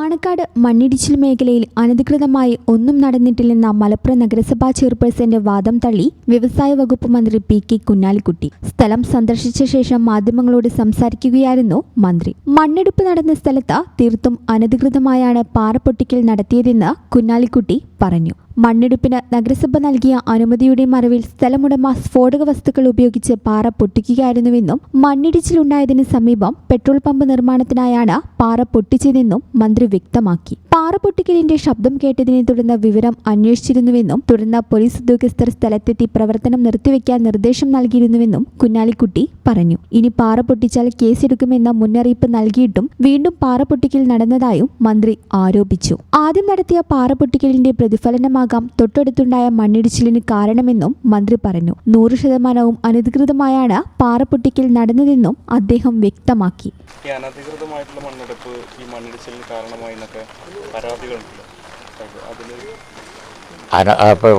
പാണക്കാട് മണ്ണിടിച്ചിൽ മേഖലയിൽ അനധികൃതമായി ഒന്നും നടന്നിട്ടില്ലെന്ന മലപ്പുറം നഗരസഭാ ചെയർപേഴ്സന്റെ വാദം തള്ളി വ്യവസായ വകുപ്പ് മന്ത്രി പി.കെ. കുഞ്ഞാലിക്കുട്ടി. സ്ഥലം സന്ദർശിച്ച ശേഷം മാധ്യമങ്ങളോട് സംസാരിക്കുകയായിരുന്നു മന്ത്രി. മണ്ണെടുപ്പ് നടന്ന സ്ഥലത്ത് തീർത്തും അനധികൃതമായാണ് പാറ പൊട്ടിക്കൽ നടത്തിയതെന്ന് കുഞ്ഞാലിക്കുട്ടി പറഞ്ഞു. മണ്ണെടുപ്പിന് നഗരസഭ നൽകിയ അനുമതിയുടെ മറവിൽ സ്ഥലമുടമ സ്ഫോടക വസ്തുക്കൾ ഉപയോഗിച്ച് പാറ പൊട്ടിക്കുകയായിരുന്നുവെന്നും മണ്ണിടിച്ചിലുണ്ടായതിനു സമീപം പെട്രോൾ പമ്പ് നിർമ്മാണത്തിനായാണ് പാറ പൊട്ടിച്ചതെന്നും മന്ത്രി വ്യക്തമാക്കി. പാറ പൊട്ടിക്കലിന്റെ ശബ്ദം കേട്ടതിനെ തുടർന്ന് വിവരം അന്വേഷിച്ചിരുന്നുവെന്നും തുടർന്ന് പോലീസ് ഉദ്യോഗസ്ഥർ സ്ഥലത്തെത്തി പ്രവർത്തനം നിർത്തിവെക്കാൻ നിർദ്ദേശം നൽകിയിരുന്നുവെന്നും കുഞ്ഞാലിക്കുട്ടി പറഞ്ഞു. ഇനി പാറ പൊട്ടിച്ചാൽ കേസെടുക്കുമെന്ന മുന്നറിയിപ്പ് നൽകിയിട്ടും വീണ്ടും പാറ പൊട്ടിക്കൽ നടന്നതായും മന്ത്രി ആരോപിച്ചു. ആദ്യം നടത്തിയ പാറ പൊട്ടിക്കലിന്റെ പ്രതിഫലനമാകാം തൊട്ടടുത്തുണ്ടായ മണ്ണിടിച്ചിലിന് കാരണമെന്നും മന്ത്രി പറഞ്ഞു. 100% അനധികൃതമായാണ് പാറ പൊട്ടിക്കൽ നടന്നതെന്നും അദ്ദേഹം വ്യക്തമാക്കി. അനധികൃതമായിട്ടുള്ള മണ്ണെടുപ്പ് ഈ മണ്ണിടിച്ചിലിന് കാരണമായി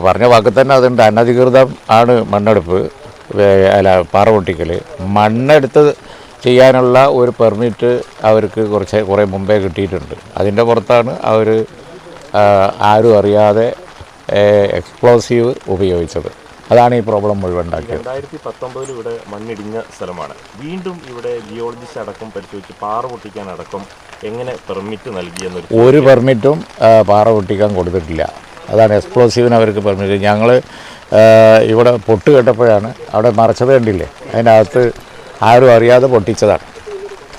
പറഞ്ഞ വാക്ക് തന്നെ അതുണ്ട്. അനധികൃതം ആണ് മണ്ണെടുപ്പ്, പാറ പൊട്ടിക്കൽ. മണ്ണെടുത്ത് ചെയ്യാനുള്ള ഒരു പെർമിറ്റ് അവർക്ക് കുറേ മുമ്പേ കിട്ടിയിട്ടുണ്ട്. അതിൻ്റെ പുറത്താണ് അവർ ആരും അറിയാതെ എക്സ്പ്ലോസീവ് ഉപയോഗിച്ചത്. അതാണ് ഈ പ്രോബ്ലം മുഴുവൻ ഉണ്ടാക്കിയത്. 2019 ഇവിടെ മണ്ണിടിഞ്ഞ സ്ഥലമാണ്. വീണ്ടും ഇവിടെ ജിയോളജിസ്റ്റ് അടക്കം പരിശോധിച്ച് പാറ പൊട്ടിക്കാനടക്കം എങ്ങനെ പെർമിറ്റ് നൽകിയെന്നൊരു ഒരു പെർമിറ്റും പാറ പൊട്ടിക്കാൻ കൊടുത്തിട്ടില്ല. അതാണ് എക്സ്പ്ലോസീവിന് അവർക്ക് പെർമിറ്റ്. ഞങ്ങൾ ഇവിടെ പൊട്ട് കേട്ടപ്പോഴാണ് അവിടെ മറച്ചത് കണ്ടില്ലേ, അതിൻ്റെ അകത്ത് ആരും അറിയാതെ പൊട്ടിച്ചതാണ്.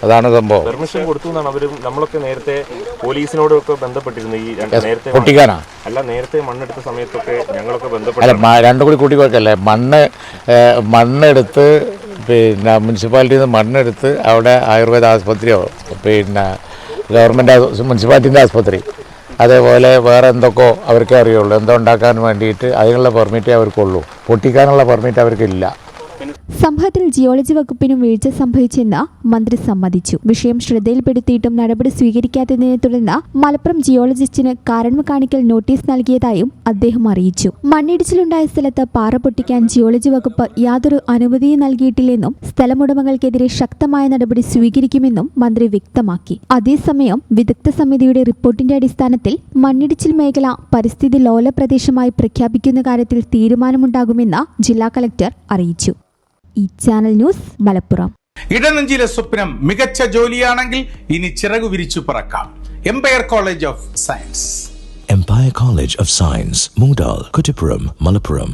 അതാണ് സംഭവം. പെർമിഷൻ കൊടുത്തു എന്നാണ് അവർ. നമ്മളൊക്കെ നേരത്തെ പോലീസിനോടൊക്കെ ബന്ധപ്പെട്ടിരുന്നു. ഈ നേരത്തെ പൊട്ടിക്കാനാ അല്ല, നേരത്തെ മണ്ണെടുത്ത സമയത്തൊക്കെ ഞങ്ങളൊക്കെ ബന്ധപ്പെട്ടു. അല്ല, രണ്ടും കൂടി കൂട്ടിക്കൊടുക്കല്ലേ. മണ്ണെടുത്ത് പിന്നെ മുനിസിപ്പാലിറ്റിയിൽ നിന്ന് മണ്ണെടുത്ത് അവിടെ ആയുർവേദ ആസ്പത്രിയോ പിന്നെ ഗവൺമെൻറ് മുനിസിപ്പാലിറ്റിൻ്റെ ആസ്പത്രി, അതേപോലെ വേറെ എന്തൊക്കെയോ അവർക്കേ അറിയുള്ളൂ. എന്തോ ഉണ്ടാക്കാൻ വേണ്ടിയിട്ട് അതിനുള്ള പെർമിറ്റേ അവർക്കുള്ളൂ. പൊട്ടിക്കാനുള്ള പെർമിറ്റ് അവർക്കില്ല. സംഭവത്തിൽ ജിയോളജി വകുപ്പിനും വീഴ്ച സംഭവിച്ചെന്ന് മന്ത്രി സമ്മതിച്ചു. വിഷയം ശ്രദ്ധയിൽപ്പെടുത്തിയിട്ടും നടപടി സ്വീകരിക്കാത്തതിനെ തുടർന്ന് മലപ്പുറം ജിയോളജിസ്റ്റിന് കാരണം കാണിക്കൽ നോട്ടീസ് നൽകിയതായും അദ്ദേഹം അറിയിച്ചു. മണ്ണിടിച്ചിലുണ്ടായ സ്ഥലത്ത് പാറ പൊട്ടിക്കാൻ ജിയോളജി വകുപ്പ് യാതൊരു അനുമതിയും നൽകിയിട്ടില്ലെന്നും സ്ഥലമുടമകൾക്കെതിരെ ശക്തമായ നടപടി സ്വീകരിക്കുമെന്നും മന്ത്രി വ്യക്തമാക്കി. അതേസമയം വിദഗ്ധ സമിതിയുടെ റിപ്പോർട്ടിന്റെ അടിസ്ഥാനത്തിൽ മണ്ണിടിച്ചിൽ മേഖല പരിസ്ഥിതി ലോല പ്രദേശമായി പ്രഖ്യാപിക്കുന്ന കാര്യത്തിൽ തീരുമാനമുണ്ടാകുമെന്ന് ജില്ലാ കളക്ടർ അറിയിച്ചു. ഈ ചാനൽ ന്യൂസ് മലപ്പുറം. ഇടനെഞ്ചിലെ സ്വപ്നം മികച്ച ജോലിയാണെങ്കിൽ ഇനി ചിറകു വിരിച്ചു പറക്കാം. Empire College of Science. Empire College of Science, Moondal, Kuttipuram, Malappuram.